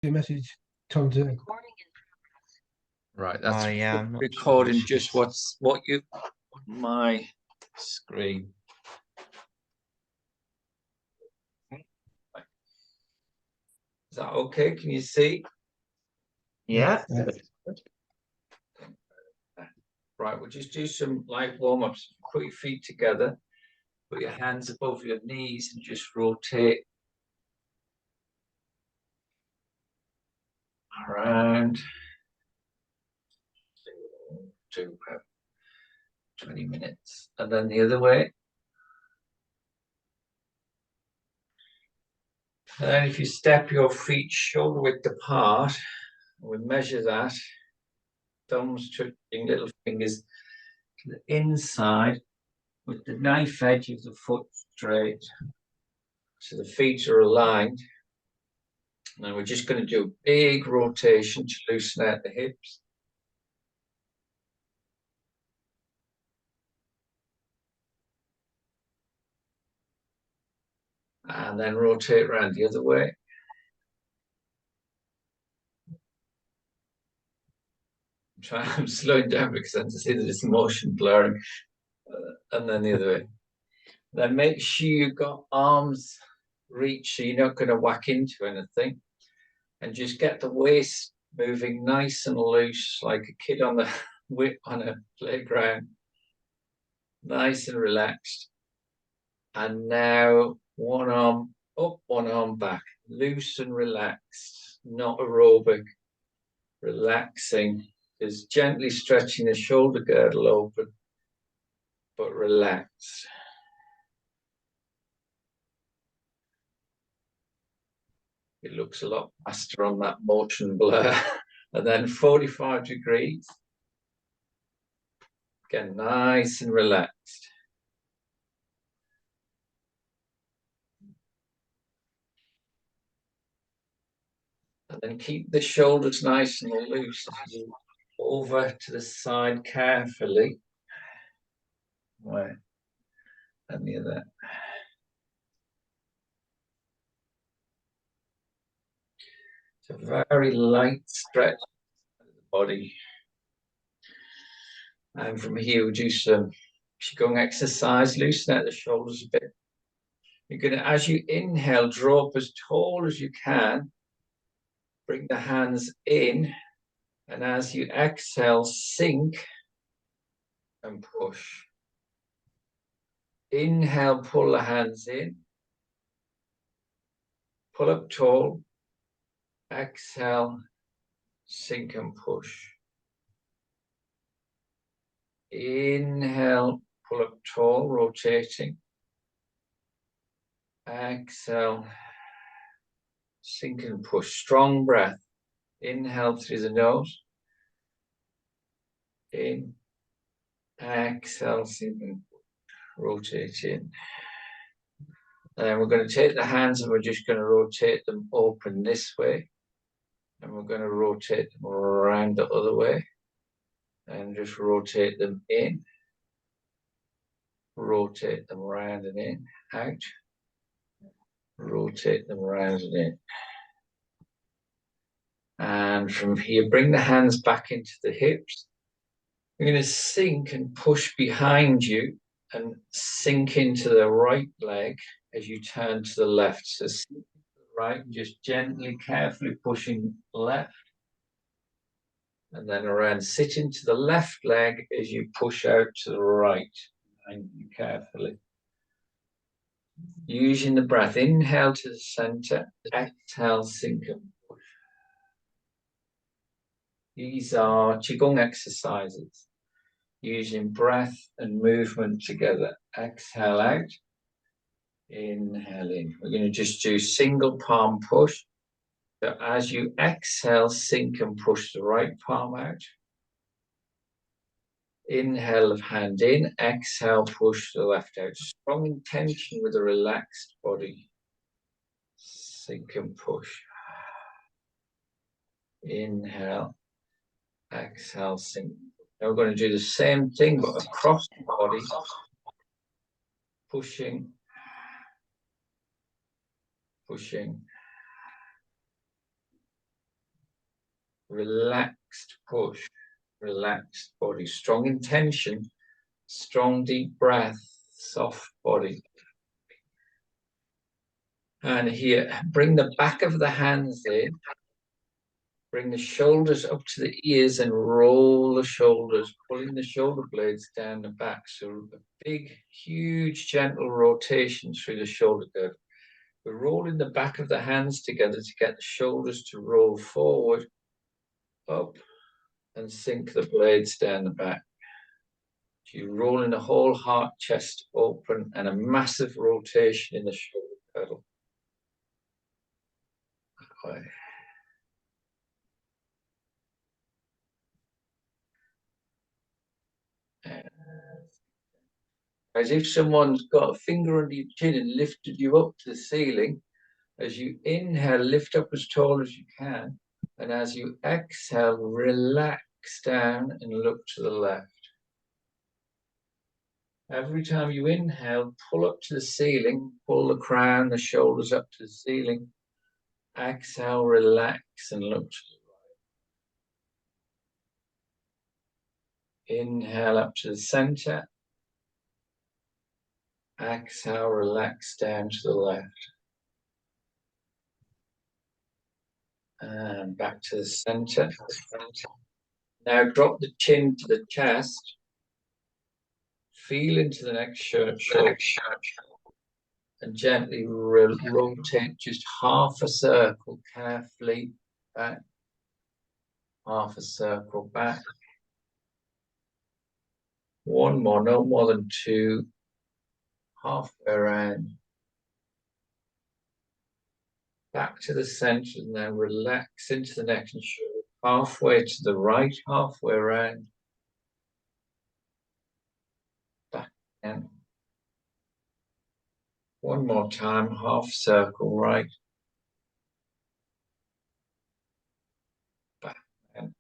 your message, Tom, to Right, that's Yeah, I'm not recording sure. just what you my screen. Is that okay? Can you see? Yeah. Right, we'll just do some light warm-ups. Put your feet together, put your hands above your knees and just rotate around. Do 20 minutes. And then the other way. And then if you step your feet shoulder width apart, we measure that. Thumbs touching little fingers to the inside with the knife edge of the foot straight. So the feet are aligned. And we're just going to do a big rotation to loosen out the hips. And then rotate around the other way. I'm slowing down because I can see that it's motion blurring. And then the other way. Then make sure you've got arms reach so you're not going to whack into anything. And just get the waist moving nice and loose like a kid on the whip on a playground. Nice and relaxed. And now one arm up, one arm back. Loose and relaxed, not aerobic. Relaxing is gently stretching the shoulder girdle open, but relaxed. It looks a lot faster on that motion blur. And then 45 degrees. Again, nice and relaxed. And then keep the shoulders nice and loose. Over to the side carefully. Right. And the other. It's a very light stretch of the body. And from here, we'll do some Qigong exercise, loosen out the shoulders a bit. You're going to, as you inhale, draw up as tall as you can. Bring the hands in. And as you exhale, sink and push. Inhale, pull the hands in. Pull up tall. Exhale, sink and push. Inhale, pull up tall, rotating. Exhale, sink and push. Strong breath. Inhale through the nose. In. Exhale, sink and rotate in. And then we're going to take the hands and we're just going to rotate them open this way. And we're going to rotate them around the other way. And just rotate them in. Rotate them around and in. Out. Rotate them around and in. And from here, bring the hands back into the hips. You're going to sink and push behind you and sink into the right leg as you turn to the left. So sink to the right, just gently, carefully pushing left. And then around, sit into the left leg as you push out to the right. And you carefully. Using the breath, inhale to the center, exhale, sink and push. These are Qigong exercises using breath and movement together. Exhale out, inhale in. We're going to just do single palm push. So as you exhale, sink and push the right palm out. Inhale of hand in, exhale, push the left out. Strong intention with a relaxed body. Sink and push. Inhale, exhale, sink. Now we're going to do the same thing, but across the body. Pushing, pushing, relaxed push, relaxed body, strong intention, strong deep breath, soft body. And here, bring the back of the hands in. Bring the shoulders up to the ears and roll the shoulders, pulling the shoulder blades down the back. So a big, huge, gentle rotation through the shoulder girdle. We're rolling the back of the hands together to get the shoulders to roll forward, up, and sink the blades down the back. So you're rolling the whole heart, chest open, and a massive rotation in the shoulder girdle. Okay. As if someone's got a finger under your chin and lifted you up to the ceiling. As you inhale, lift up as tall as you can. And as you exhale, relax down and look to the left. Every time you inhale, pull up to the ceiling, pull the crown, the shoulders up to the ceiling. Exhale, relax and look to the right. Inhale up to the center. Exhale, relax down to the left. And back to the center. Now drop the chin to the chest. Feel into the next shoulder. And gently rotate just half a circle carefully back. Half a circle back. One more, no more than two. Halfway around. Back to the center and then relax into the next shoulder. Halfway to the right, halfway around. Back again. One more time, half circle right. Back and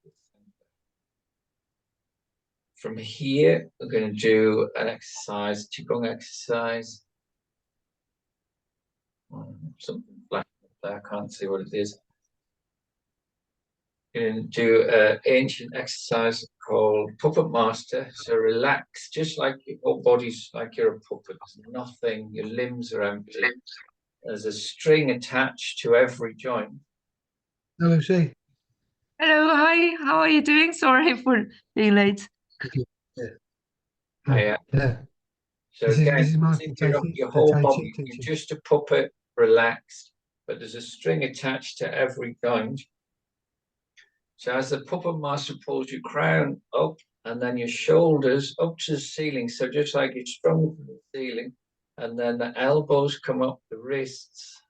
from here, we're going to do an exercise, Qigong exercise. Something black there, I can't see what it is. We're going to do an ancient exercise called Puppet Master. So relax, just like your whole body's like you're a puppet. There's nothing, your limbs are empty. There's a string attached to every joint. Hello, Lucy. Hello, hi. How are you doing? Sorry for being late. Yeah. Yeah. So This again, is Michael, your the whole Tai Chi body, teacher. you're just a puppet, relaxed, but there's a string attached to every joint. So as the puppet master pulls your crown up and then your shoulders up to the ceiling, so just like you're strung to the ceiling, and then the elbows come up the wrists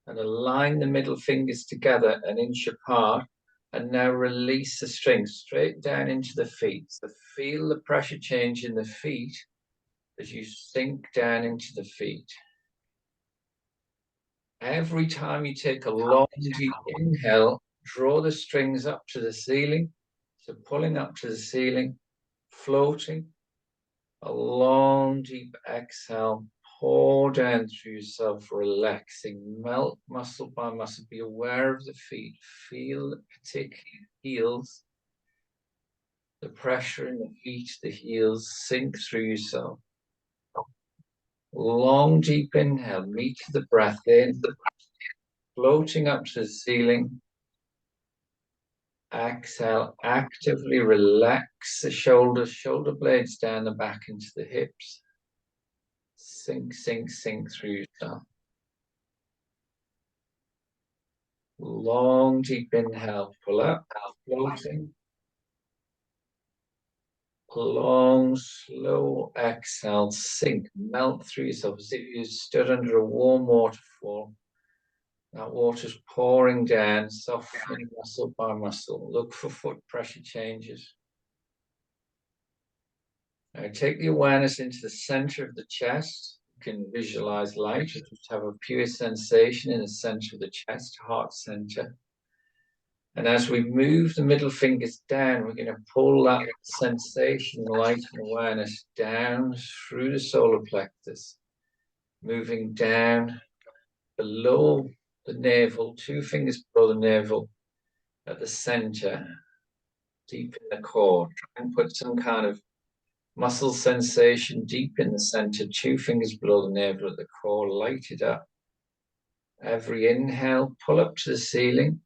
and align the middle fingers together an inch apart, and now release the string straight down into the feet. So feel the pressure change in the feet as you sink down into the feet. Every time you take a long, deep inhale, draw the strings up to the ceiling. So pulling up to the ceiling, floating. A long, deep exhale, pour down through yourself, relaxing, melt muscle by muscle. Be aware of the feet. Feel the particular heels, the pressure in the feet, the heels sink through yourself. Long, deep inhale, meet the breath in, floating up to the ceiling. Exhale, actively relax the shoulders, shoulder blades down the back into the hips. Sink, sink, sink through yourself. Long, deep inhale, pull up, floating. Long, slow exhale, sink, melt through yourself as if you stood under a warm waterfall. That water's pouring down, softening muscle by muscle. Look for foot pressure changes. Now take the awareness into the center of the chest. You can visualize light, or just have a pure sensation in the center of the chest, heart center. And as we move the middle fingers down, we're going to pull that sensation, light and awareness down through the solar plexus, moving down below the navel, 2 fingers below the navel, at the center, deep in the core. Try and put some kind of muscle sensation deep in the center, 2 fingers below the navel at the core, light it up. Every inhale, pull up to the ceiling,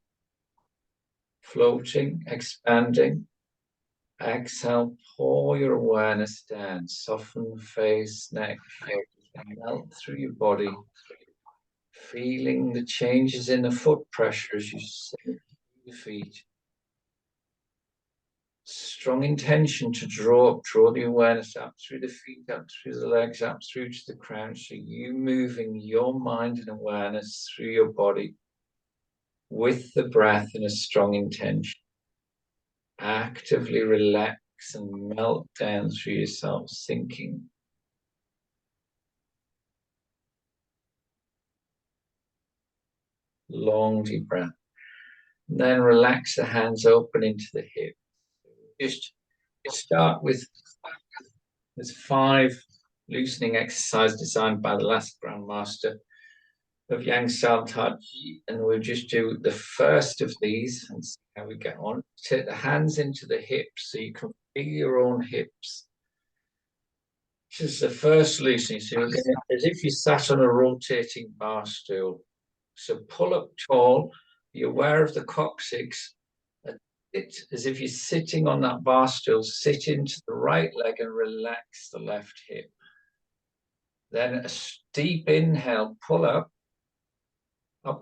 floating, expanding. Exhale, pour your awareness down, soften face, neck, shoulders, melt through your body, feeling the changes in the foot pressure as you sink your feet. Strong intention to draw the awareness up through the feet, up through the legs, up through to the crown. So you moving your mind and awareness through your body with the breath and a strong intention. Actively relax and melt down through yourself, sinking. Long deep breath. And then relax the hands open into the hips. Just start with 5 loosening exercises designed by the last Grandmaster of Yang Style Tai Chi, and we'll just do the first of these and see how we get on. Take the hands into the hips so you can feel your own hips. This is the first loosening. So you're going to, as if you sat on a rotating bar stool. So pull up tall, be aware of the coccyx, and sit as if you're sitting on that bar stool. Sit into the right leg and relax the left hip. Then a deep inhale, pull up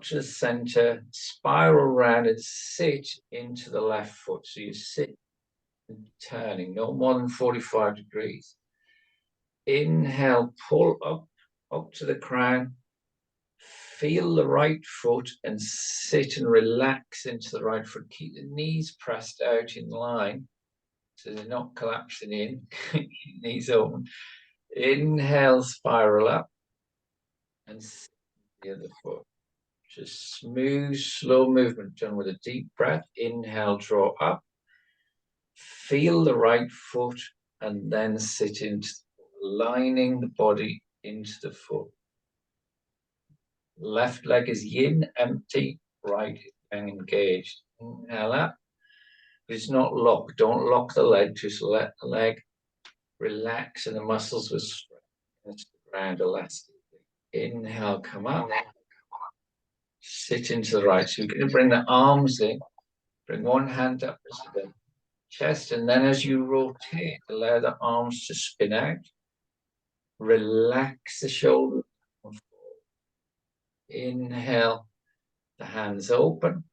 to the center, spiral around and sit into the left foot. So you sit and turning, no more than 45 degrees. Inhale, pull up to the crown, feel the right foot and sit and relax into the right foot. Keep the knees pressed out in line so they're not collapsing in, knees open. Inhale, spiral up and sit the other foot. Just smooth, slow movement done with a deep breath. Inhale, draw up. Feel the right foot and then sit into aligning the body into the foot. Left leg is yin, empty. Right is yang, engaged. Inhale up. It's not locked. Don't lock the leg. Just let the leg relax and the muscles will stretch into the ground elastically. Inhale, come up. Sit into the right. So you're going to bring the arms in. Bring one hand up to the chest, and then as you rotate, allow the arms to spin out. Relax the shoulders. Inhale, the hands open.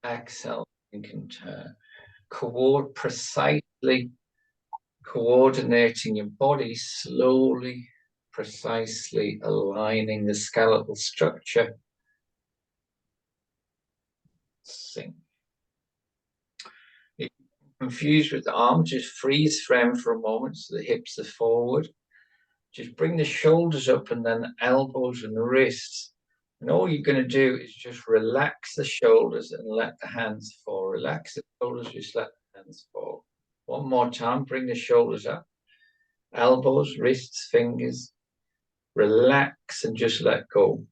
Exhale, you can turn. Precisely coordinating your body, slowly, precisely aligning the skeletal structure. Sink. If you're confused with the arm, just freeze frame for a moment so the hips are forward. Just bring the shoulders up and then the elbows and the wrists. And all you're going to do is just relax the shoulders and let the hands fall. Relax the shoulders, just let the hands fall. One more time, bring the shoulders up. Elbows, wrists, fingers. Relax and just let go.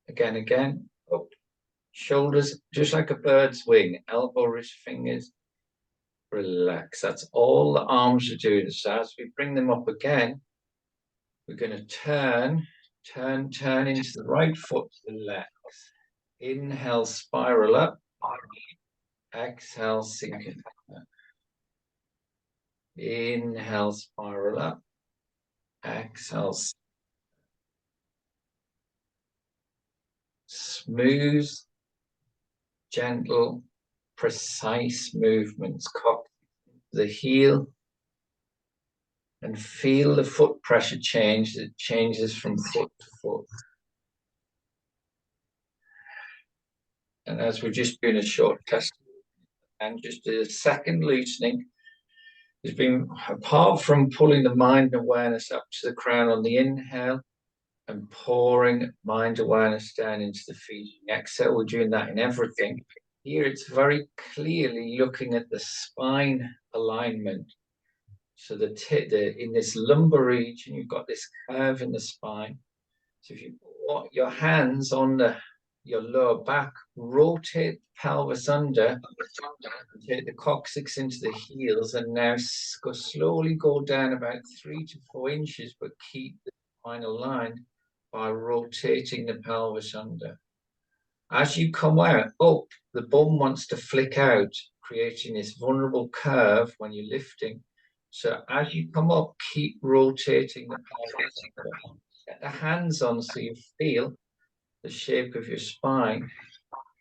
Again, up. Shoulders, just like a bird's wing. Elbow, wrist, fingers. Relax. That's all the arms are doing. So as we bring them up again, we're going to turn into the right foot to the left. Inhale, spiral up. Exhale, sink in. Inhale, spiral up. Exhale. Smooth, gentle, precise movements. Cock the heel and feel the foot pressure change. It changes from foot to foot. And as we're just doing a short test, and just a second loosening, has been, apart from pulling the mind awareness up to the crown on the inhale and pouring mind awareness down into the feet. Exhale, we're doing that in everything. Here it's very clearly looking at the spine alignment. So in this lumbar region, you've got this curve in the spine. So if you put your hands on the your lower back, rotate the pelvis under, take the coccyx into the heels, and now slowly go down about 3 to 4 inches, but keep the spine aligned by rotating the pelvis under. As you come out, up, the bum wants to flick out, creating this vulnerable curve when you're lifting. So as you come up, keep rotating the pelvis under. Get the hands on so you feel the shape of your spine,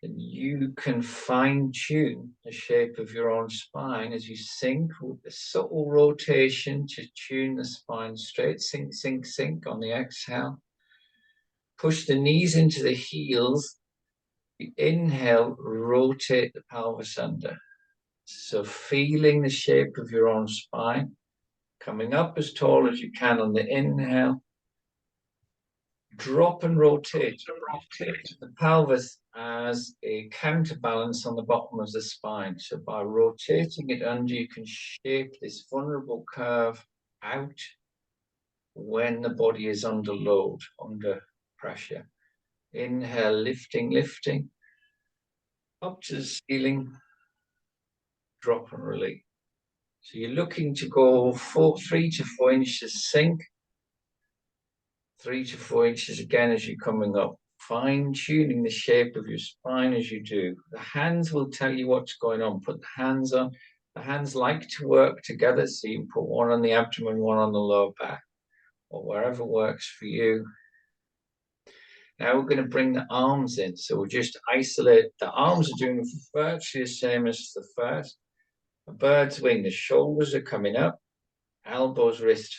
and you can fine-tune the shape of your own spine as you sink with a subtle rotation to tune the spine straight. Sink, sink, sink on the exhale. Push the knees into the heels. You inhale, rotate the pelvis under. So feeling the shape of your own spine, coming up as tall as you can on the inhale. Drop and rotate. Rotate the pelvis as a counterbalance on the bottom of the spine. So by rotating it under, you can shape this vulnerable curve out when the body is under load, under pressure. Inhale, lifting, lifting. Up to the ceiling. Drop and release. So you're looking to go 3 to 4 inches sink. 3 to 4 inches again as you're coming up, fine-tuning the shape of your spine as you do. The hands will tell you what's going on. Put the hands on. The hands like to work together, so you can put one on the abdomen, one on the lower back, or wherever works for you. Now we're going to bring the arms in. So we'll just isolate. The arms are doing virtually the same as the first. A bird's wing. The shoulders are coming up. Elbows, wrists.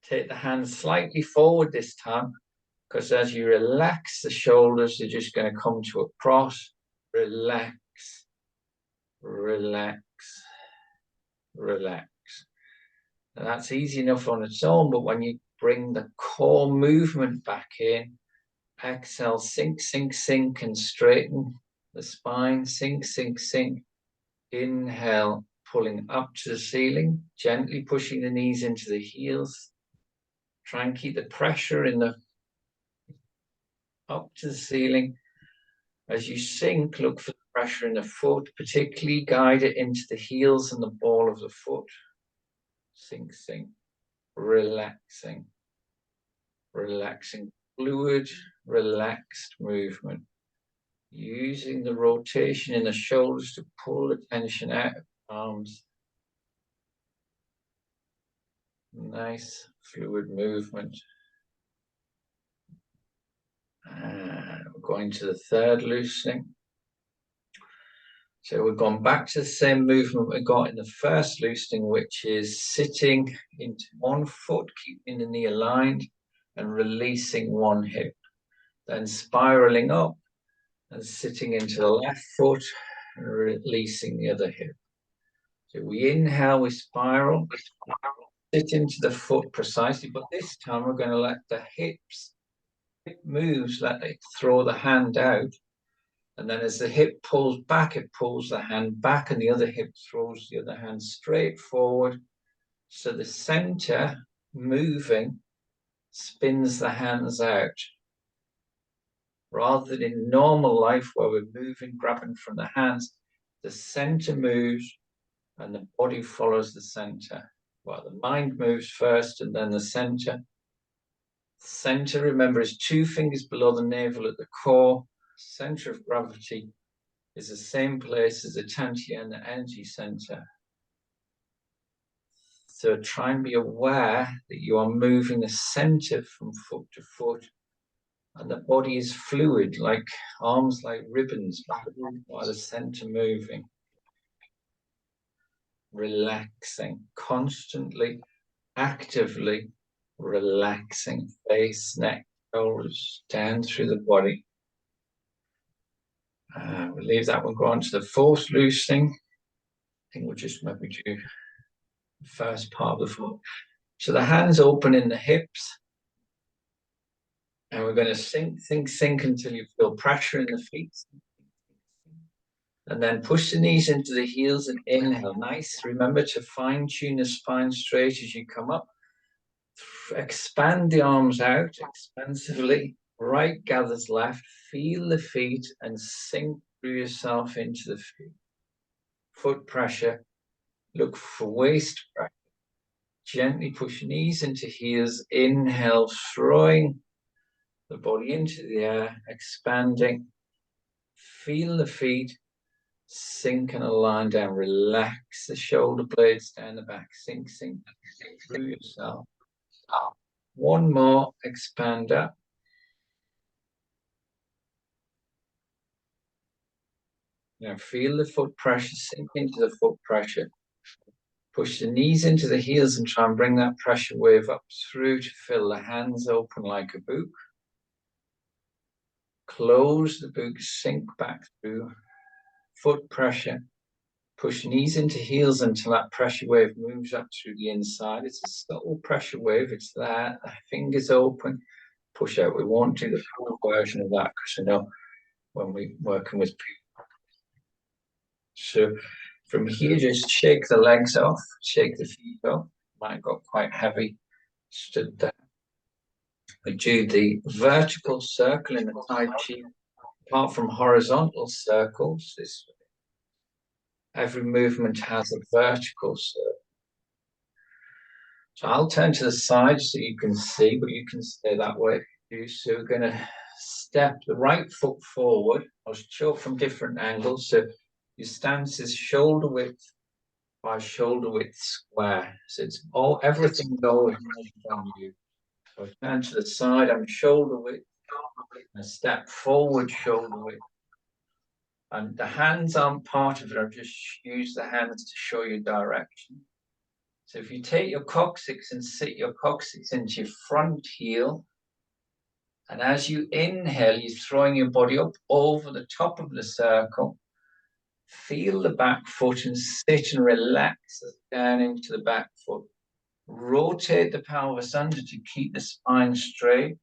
Take the hands slightly forward this time, because as you relax the shoulders, they're just going to come to a cross. Relax, relax, relax. Now that's easy enough on its own, but when you bring the core movement back in, exhale, sink, sink, sink, and straighten the spine. Sink, sink, sink. Inhale, pulling up to the ceiling, gently pushing the knees into the heels. Try and keep the pressure in the up to the ceiling. As you sink, look for the pressure in the foot, particularly guide it into the heels and the ball of the foot. Sink, sink, relaxing, relaxing, fluid, relaxed movement. Using the rotation in the shoulders to pull the tension out of the arms. Nice, fluid movement. We're going to the third loosening. So we've gone back to the same movement we got in the first loosening, which is sitting into one foot, keeping the knee aligned, and releasing one hip. Then spiraling up and sitting into the left foot and releasing the other hip. So we inhale, we spiral, sit into the foot precisely, but this time we're going to let the hip moves, let it throw the hand out. And then as the hip pulls back, it pulls the hand back, and the other hip throws the other hand straight forward. So the center moving spins the hands out. Rather than in normal life where we're moving, grabbing from the hands, the center moves and the body follows the center. Well, the mind moves first and then the center. Center, remember, is 2 fingers below the navel at the core. Center of gravity is the same place as the Tantien, the energy center. So try and be aware that you are moving the center from foot to foot, and the body is fluid, like arms like ribbons, while the center moving. Relaxing, constantly, actively relaxing, face, neck, shoulders, down through the body. We'll leave that one, go on to the fourth loosening. I think we'll just maybe do the first part of the foot. So the hands open in the hips. And we're going to sink, sink, sink until you feel pressure in the feet. And then push the knees into the heels and inhale. Nice. Remember to fine tune the spine straight as you come up. Expand the arms out expansively. Right gathers left. Feel the feet and sink through yourself into the feet. Foot pressure. Look for waist pressure. Gently push knees into heels. Inhale, throwing the body into the air, expanding. Feel the feet sink and align down. Relax the shoulder blades down the back. Sink through yourself. One more, expand up. Now feel the foot pressure, sink into the foot pressure. Push the knees into the heels and try and bring that pressure wave up through to fill the hands open like a book. Close the book, sink back through. Foot pressure. Push knees into heels until that pressure wave moves up through the inside. It's a subtle pressure wave. It's there. The fingers open. Push out. We won't do the full version of that because I know when we're working with people. So from here, just shake the legs off, shake the feet off. Mine got quite heavy. Stood there. We do the vertical circle in the Tai Chi. Apart from horizontal circles, every movement has a vertical circle. So I'll turn to the side so you can see, but you can stay that way. So we're going to step the right foot forward. I'll show from different angles. So your stance is shoulder width by shoulder width square. So it's everything goes on you. So I turn to the side, I'm shoulder width. I step forward, shoulder width. And the hands aren't part of it. I've just used the hands to show you direction. So if you take your coccyx and sit your coccyx into your front heel, and as you inhale, you're throwing your body up over the top of the circle. Feel the back foot and sit and relax down into the back foot. Rotate the pelvis under to keep the spine straight.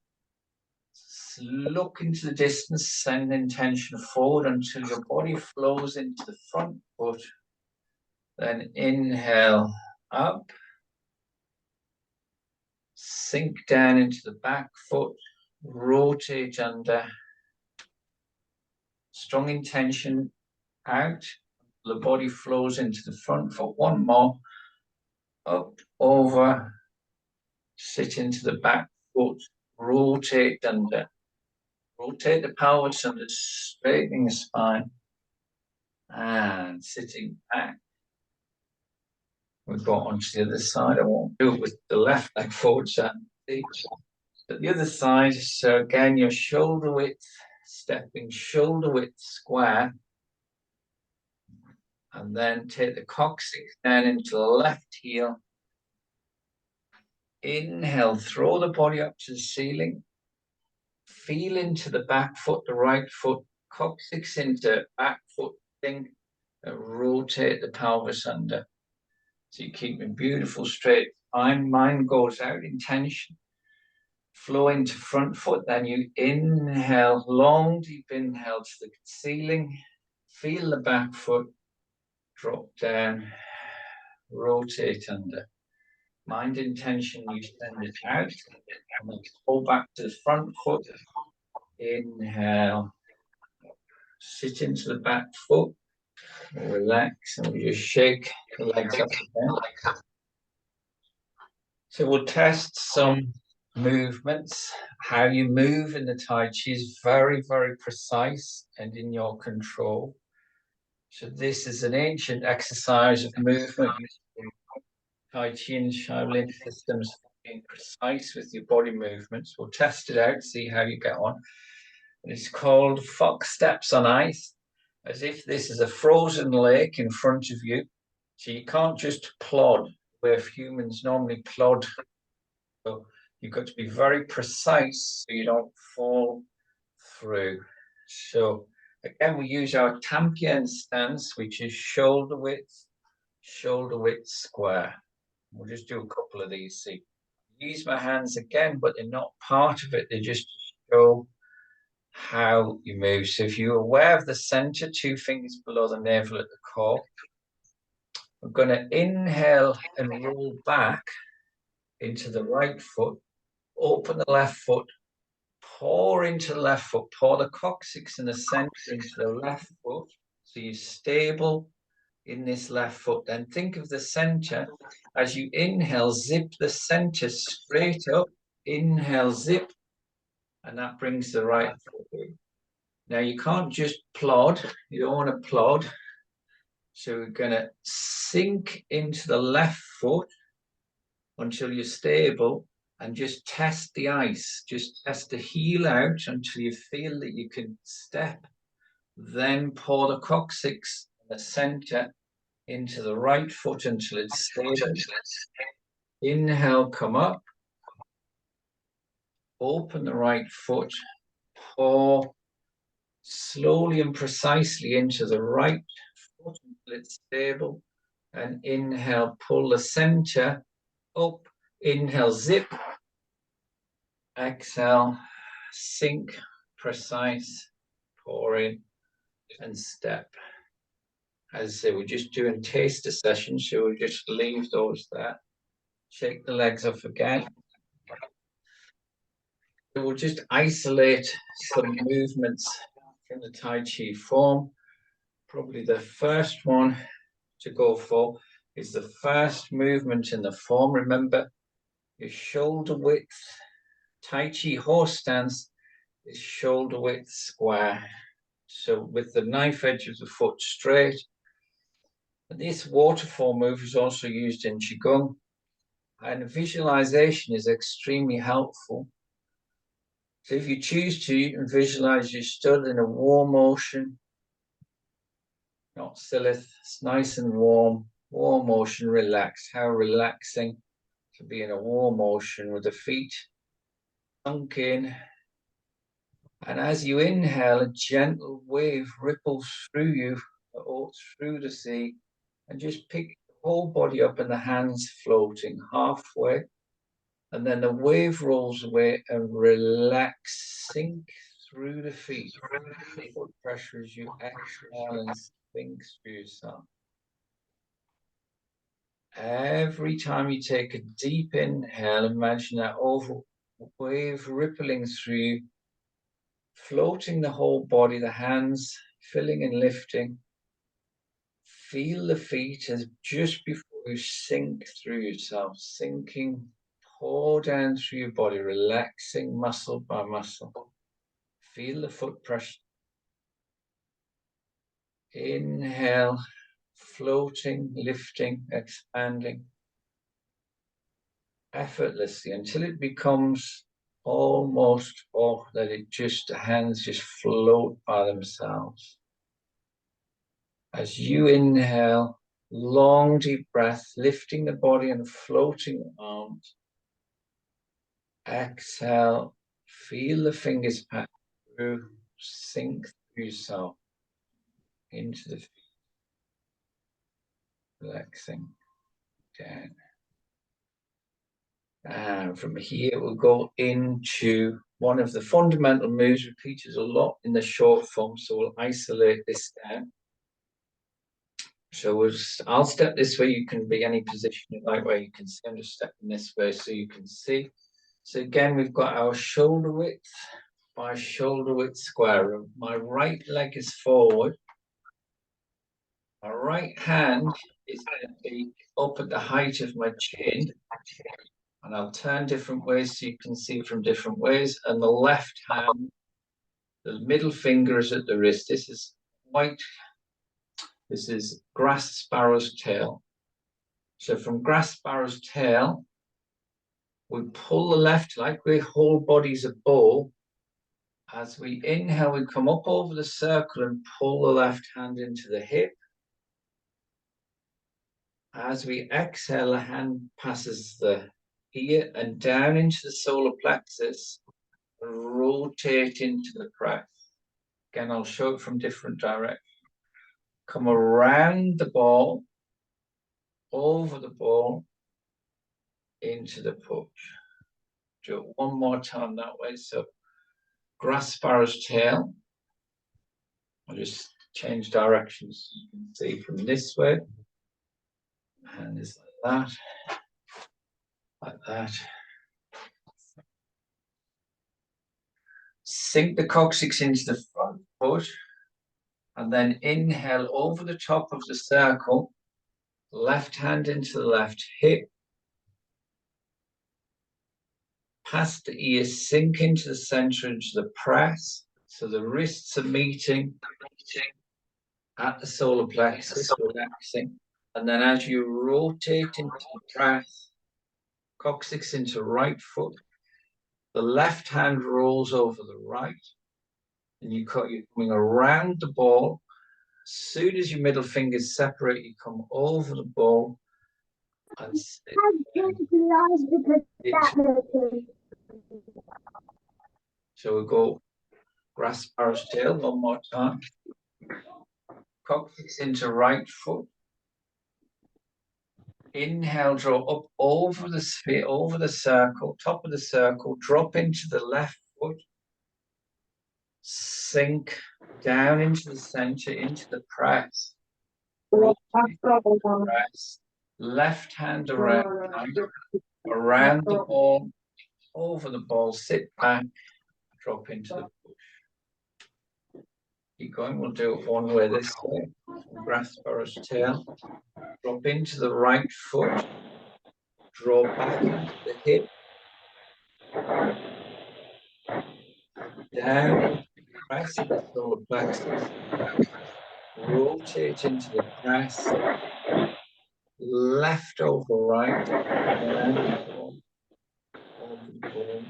Look into the distance, send intention forward until your body flows into the front foot. Then inhale up. Sink down into the back foot. Rotate under. Strong intention out. The body flows into the front foot. One more. Up, over. Sit into the back foot. Rotate under. Rotate the pelvis under, straightening the spine. And sitting back. We go on to the other side. I won't do it with the left leg forward, so but the other side, so again, your shoulder width, stepping shoulder width square. And then take the coccyx down into the left heel. Inhale, throw the body up to the ceiling. Feel into the back foot, the right foot, coccyx into back foot thing. And rotate the pelvis under. So you keep a beautiful straight spine. Mine goes out in tension. Flow into front foot. Then you inhale, long, deep inhale to the ceiling. Feel the back foot. Drop down. Rotate under. Mind intention, you send it out. And then pull back to the front foot. Inhale. Sit into the back foot. Relax. And we just shake the legs up again. So we'll test some movements. How you move in the Tai Chi is very, very precise and in your control. So this is an ancient exercise of movement using Tai Chi and Shaolin systems for being precise with your body movements. We'll test it out, see how you get on. And it's called fox steps on ice, as if this is a frozen lake in front of you. So you can't just plod where humans normally plod. So you've got to be very precise so you don't fall through. So again, we use our Tampian stance, which is shoulder width square. We'll just do a couple of these. See, use my hands again, but they're not part of it. They just show how you move. So if you're aware of the center, 2 fingers below the navel at the core, we're going to inhale and roll back into the right foot, open the left foot, Pour into the left foot. Pour the coccyx in the center into the left foot. So you're stable in this left foot. Then think of the center. As you inhale, zip the center straight up. Inhale, zip. And that brings the right foot in. Now you can't just plod. You don't want to plod. So we're going to sink into the left foot until you're stable and just test the ice. Just test the heel out until you feel that you can step. Then pour the coccyx in the center into the right foot until it's stable. Inhale, come up. Open the right foot. Pour slowly and precisely into the right foot until it's stable. And inhale, pull the center up. Inhale, zip. Exhale, sink, precise, pour in, and step. As I say, we're just doing taster sessions, so we'll just leave those there. Shake the legs off again. We'll just isolate some movements from the Tai Chi form. Probably the first one to go for is the first movement in the form. Remember, your shoulder width. Tai Chi horse stance is shoulder width square. So with the knife edge of the foot straight. And this waterfall move is also used in Qigong. And visualization is extremely helpful. So if you choose to, you can visualize you stood in a warm ocean, not silith, it's nice and warm, warm ocean, relaxed. How relaxing to be in a warm ocean with the feet sunk in. And as you inhale, a gentle wave ripples through you, through the sea, and just pick the whole body up and the hands floating halfway. And then the wave rolls away and relax, sink through the feet. Foot pressure as you exhale and sink through yourself. Every time you take a deep inhale, imagine that wave rippling through you, floating the whole body, the hands filling and lifting. Feel the feet as just before you sink through yourself, sinking, pour down through your body, relaxing muscle by muscle. Feel the foot pressure. Inhale, floating, lifting, expanding effortlessly until it becomes almost, that it just, the hands just float by themselves. As you inhale, long deep breath, lifting the body and floating the arms. Exhale, feel the fingers pass through, sink through yourself into the feet, relaxing down. And from here, we'll go into one of the fundamental moves, repeated a lot in the short form, so we'll isolate this down. So I'll step this way, you can be any position you like where you can see. I'm just stepping this way so you can see. So again, we've got our shoulder width by shoulder width square. My right leg is forward. My right hand is going to be up at the height of my chin. And I'll turn different ways so you can see from different ways. And the left hand, the middle finger is at the wrist. This is white. This is grass sparrow's tail. So from grass sparrow's tail, we pull the left like our whole body's a bow. As we inhale, we come up over the circle and pull the left hand into the hip. As we exhale, the hand passes the ear and down into the solar plexus and rotate into the breath. Again, I'll show it from different directions. Come around the ball, over the ball, into the push. Do it one more time that way. So grass sparrow's tail. I'll just change directions. You can see from this way. And it's like that. Like that. Sink the coccyx into the front foot, and then inhale over the top of the circle, left hand into the left hip, past the ear, sink into the center, into the press, so the wrists are meeting at the solar plexus, relaxing. And then as you rotate into the press, coccyx into right foot, the left hand rolls over the right, and you're coming around the ball. As soon as your middle fingers separate, you come over the ball and sit down. So we go grass sparrow's tail one more time. Coccyx into right foot. Inhale, draw up over the sphere, over the circle, top of the circle, drop into the left foot. Sink down into the center, into the press. Press. Left hand around the ball, over the ball, sit back, drop into the push. Keep going, we'll do it one way this way. Grass sparrow's tail. Drop into the right foot. Draw back into the hip. Down, press in the solar plexus. Rotate into the press. Left over right. Around the ball. Over the ball.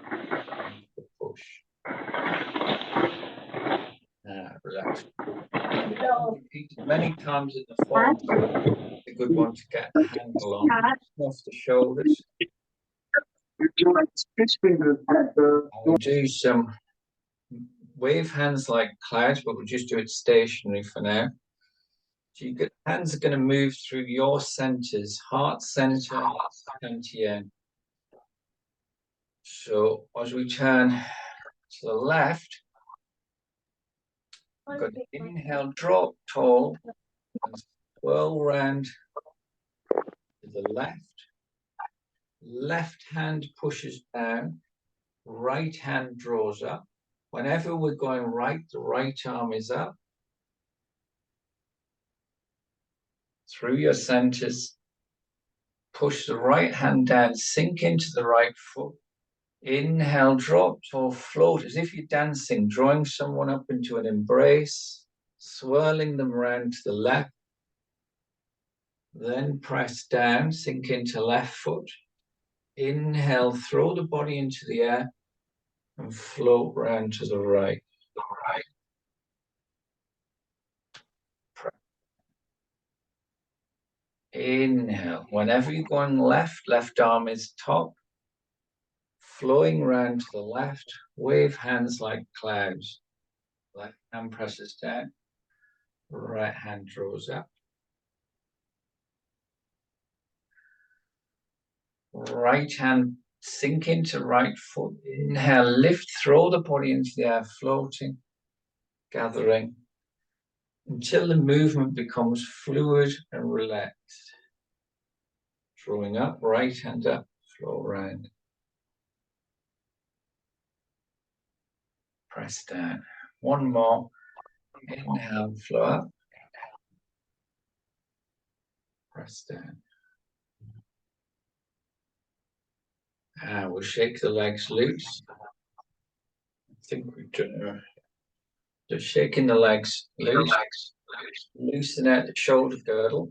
Into the push. Relax. Repeated many times in the form. A good one to get a handle on. Off the shoulders. We'll do some wave hands like clouds, but we'll just do it stationary for now. So your hands are going to move through your centers, heart center, Dantian. So as we turn to the left, we're going to inhale, drop tall, and swirl round to the left. Left hand pushes down, right hand draws up. Whenever we're going right, the right arm is up. Through your centers, push the right hand down, sink into the right foot. Inhale, drop or float as if you're dancing, drawing someone up into an embrace, swirling them around to the left. Then press down, sink into left foot. Inhale, throw the body into the air and float round to the right. Inhale. Whenever you're going left, left arm is top. Flowing round to the left, wave hands like clouds. Left hand presses down, right hand draws up. Right hand sink into right foot. Inhale, lift, throw the body into the air, floating, gathering, until the movement becomes fluid and relaxed. Drawing up, right hand up, flow around. Press down. One more. Inhale, flow up. Press down. We'll shake the legs loose. I think we've done just shaking the legs loose. Loosen out the shoulder girdle.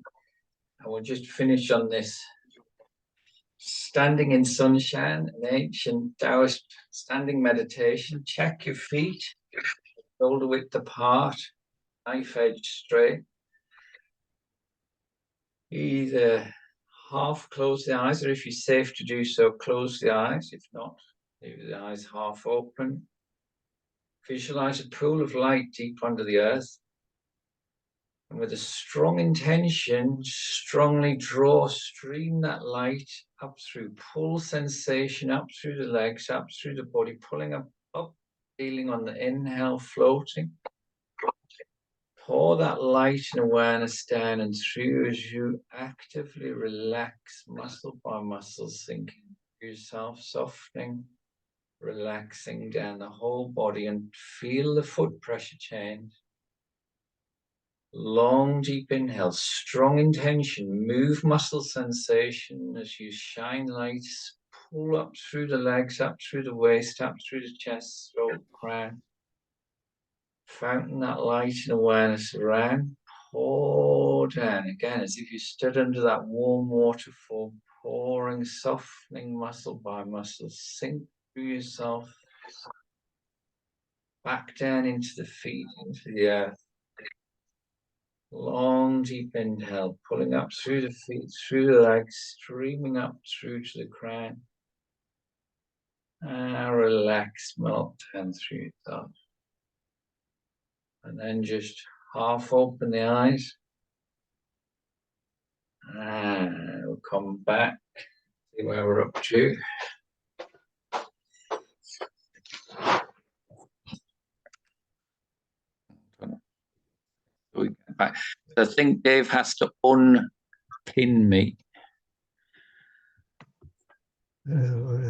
And we'll just finish on this standing in sunshine, an ancient Taoist standing meditation. Check your feet, shoulder width apart, knife edge straight. Either half close the eyes, or if you're safe to do so, close the eyes. If not, leave the eyes half open. Visualize a pool of light deep under the earth. And with a strong intention, strongly draw, stream that light up through, pull sensation up through the legs, up through the body, pulling up, feeling on the inhale, floating. Pour that light and awareness down and through as you actively relax muscle by muscle, sinking yourself, softening, relaxing down the whole body, and feel the foot pressure change. Long, deep inhale, strong intention, move muscle sensation as you shine light, pull up through the legs, up through the waist, up through the chest, throat, crown. Fountain that light and awareness around. Pour down again as if you stood under that warm waterfall, pouring, softening muscle by muscle. Sink through yourself, back down into the feet, into the earth. Long, deep inhale, pulling up through the feet, through the legs, streaming up through to the crown. And relax, melt down through yourself. And then just half open the eyes. And we'll come back, see where we're up to. We get back. I think Dave has to unpin me. Uh,